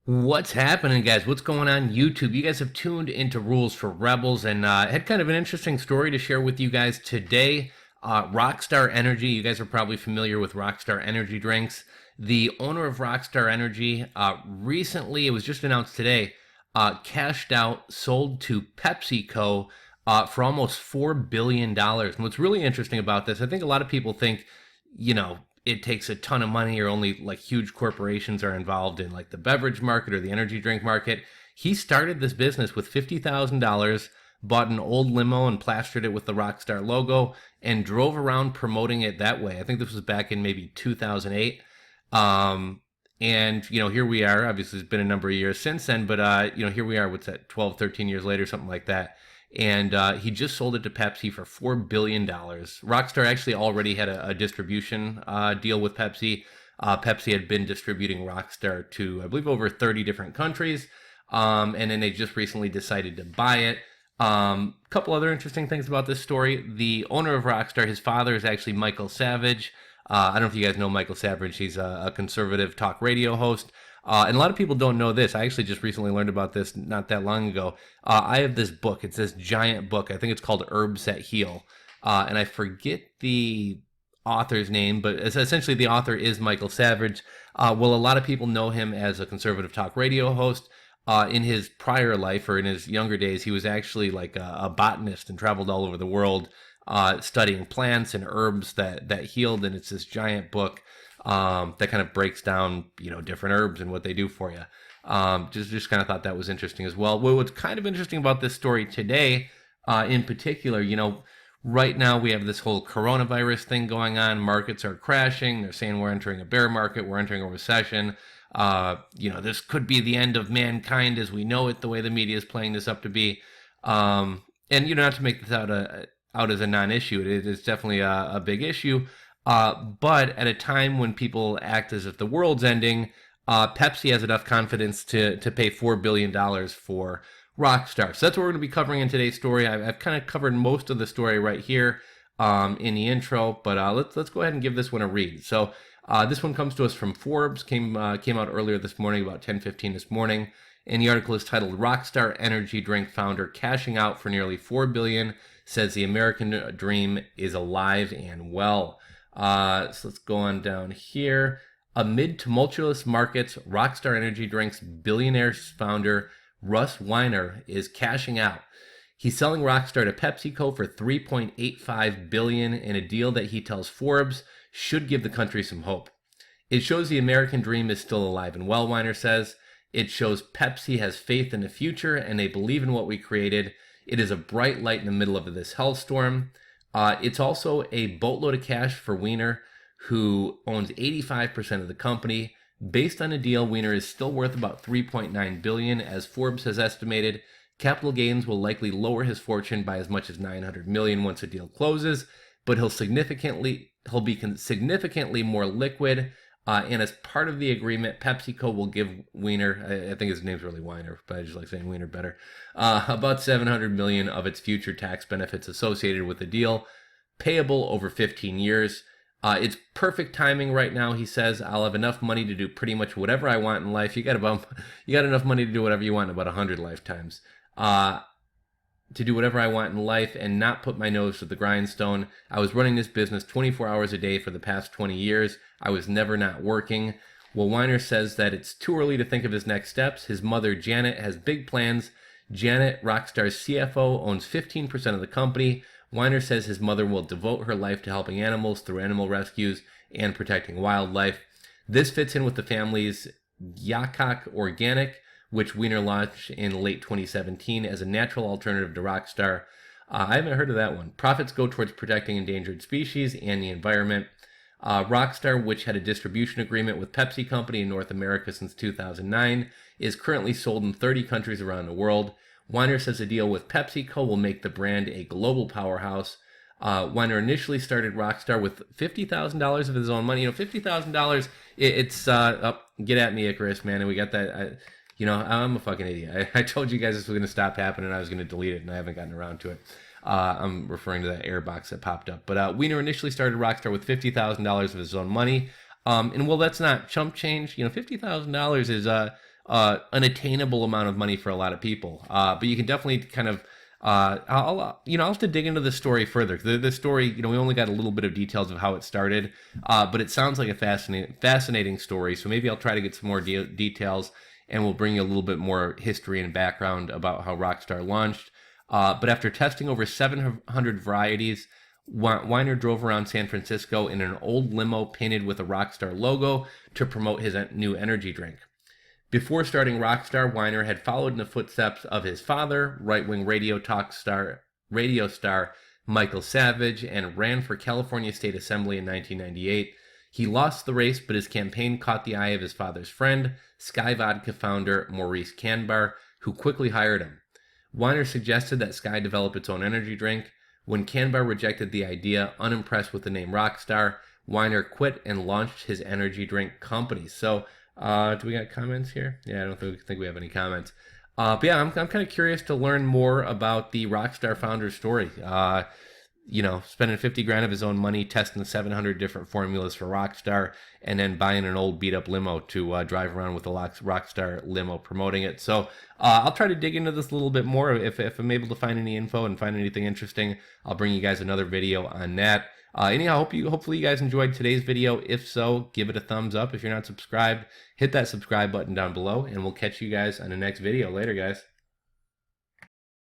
What's happening, guys? What's going on YouTube? You guys have tuned into Rules for Rebels and had kind of an interesting story to share with you guys today. Rockstar Energy, you guys are probably familiar with Rockstar Energy drinks. The owner of Rockstar Energy recently, it was just announced today, cashed out, sold to PepsiCo for almost $4 billion. And what's really interesting about this, I think a lot of people think, it takes a ton of money or only like huge corporations are involved in like the beverage market or the energy drink market. He started this business with $50,000, bought an old limo and plastered it with the Rockstar logo and drove around promoting it that way. I think this was back in maybe 2008. And here we are. Obviously it's been a number of years since then, but here we are, what's that, 12, 13 years later, something like that. And he just sold it to Pepsi for $4 billion. Rockstar actually already had a distribution deal with Pepsi. Pepsi had been distributing Rockstar to, I believe, over 30 different countries. And then they just recently decided to buy it. Couple other interesting things about this story. The owner of Rockstar, his father is actually Michael Savage. I don't know if you guys know Michael Savage. He's a conservative talk radio host. And a lot of people don't know this. I actually just recently learned about this not that long ago. I have this book. It's this giant book. I think it's called Herbs That Heal. And I forget the author's name, but essentially the author is Michael Savage. Well, a lot of people know him as a conservative talk radio host. In his prior life or in his younger days, he was actually like a botanist and traveled all over the world studying plants and herbs that healed. And it's this giant book that kind of breaks down, different herbs and what they do for you. Just kind of thought that was interesting as well. What's kind of interesting about this story today, in particular, right now we have this whole coronavirus thing going on. Markets are crashing. They're saying we're entering a bear market. We're entering a recession. This could be the end of mankind as we know it, the way the media is playing this up to be. And, not to make this out as a non-issue, it is definitely a big issue. But at a time when people act as if the world's ending, Pepsi has enough confidence to pay $4 billion for Rockstar. So that's what we're going to be covering in today's story. I've kind of covered most of the story right here in the intro, but let's go ahead and give this one a read. So this one comes to us from Forbes, came out earlier this morning, about 10:15 this morning, and the article is titled "Rockstar Energy Drink Founder Cashing Out for Nearly $4 Billion, Says the American Dream is Alive and Well." So let's go on down here. Amid tumultuous markets, Rockstar Energy Drink's billionaire founder Russ Weiner is cashing out. He's selling Rockstar to PepsiCo for $3.85 billion in a deal that he tells Forbes should give the country some hope. It shows the American dream is still alive and well, Weiner says. It shows Pepsi has faith in the future and they believe in what we created. It is a bright light in the middle of this hellstorm. It's also a boatload of cash for Weiner, who owns 85% of the company. Based on a deal, Weiner is still worth about $3.9 billion, as Forbes has estimated. Capital gains will likely lower his fortune by as much as $900 million once the deal closes, but he'll be significantly more liquid. And as part of the agreement, PepsiCo will give Weiner, I think his name's really Weiner, but I just like saying Weiner better, about $700 million of its future tax benefits associated with the deal, payable over 15 years. It's perfect timing right now, he says. I'll have enough money to do pretty much whatever I want in life. You got enough money to do whatever you want in about 100 lifetimes. To do whatever I want in life and not put my nose to the grindstone. I was running this business 24 hours a day for the past 20 years. I was never not working. Well, Weiner says that it's too early to think of his next steps. His mother, Janet, has big plans. Janet, Rockstar's CFO, owns 15% of the company. Weiner says his mother will devote her life to helping animals through animal rescues and protecting wildlife. This fits in with the family's Yakak Organic, which Weiner launched in late 2017 as a natural alternative to Rockstar. I haven't heard of that one. Profits go towards protecting endangered species and the environment. Rockstar, which had a distribution agreement with Pepsi Company in North America since 2009, is currently sold in 30 countries around the world. Weiner says a deal with PepsiCo will make the brand a global powerhouse. Weiner initially started Rockstar with $50,000 of his own money. $50,000, it's, get at me, Icarus, man, and we got that... I'm a fucking idiot. I told you guys this was going to stop happening and I was going to delete it, and I haven't gotten around to it. I'm referring to that air box that popped up. But Weiner initially started Rockstar with $50,000 of his own money. And well, that's not chump change. $50,000 is a unattainable amount of money for a lot of people. But you can definitely kind of I'll have to dig into the story further. The story, we only got a little bit of details of how it started, but it sounds like a fascinating story. So maybe I'll try to get some more details, and we'll bring you a little bit more history and background about how Rockstar launched. But after testing over 700 varieties, Weiner drove around San Francisco in an old limo painted with a Rockstar logo to promote his new energy drink. Before starting Rockstar, Weiner had followed in the footsteps of his father, right-wing radio star Michael Savage, and ran for California State Assembly in 1998. He lost the race, but his campaign caught the eye of his father's friend, Sky Vodka founder Maurice Canbar, who quickly hired him. Weiner suggested that Sky develop its own energy drink. When Canbar rejected the idea, unimpressed with the name Rockstar, Weiner quit and launched his energy drink company. So, do we got comments here? Yeah, I don't think we have any comments. But yeah, I'm kind of curious to learn more about the Rockstar founder's story. Spending 50 grand of his own money, testing 700 different formulas for Rockstar, and then buying an old beat up limo to drive around with the Rockstar limo, promoting it. So I'll try to dig into this a little bit more. If I'm able to find any info and find anything interesting, I'll bring you guys another video on that. Anyhow, hopefully you guys enjoyed today's video. If so, give it a thumbs up. If you're not subscribed, hit that subscribe button down below, and we'll catch you guys on the next video. Later, guys.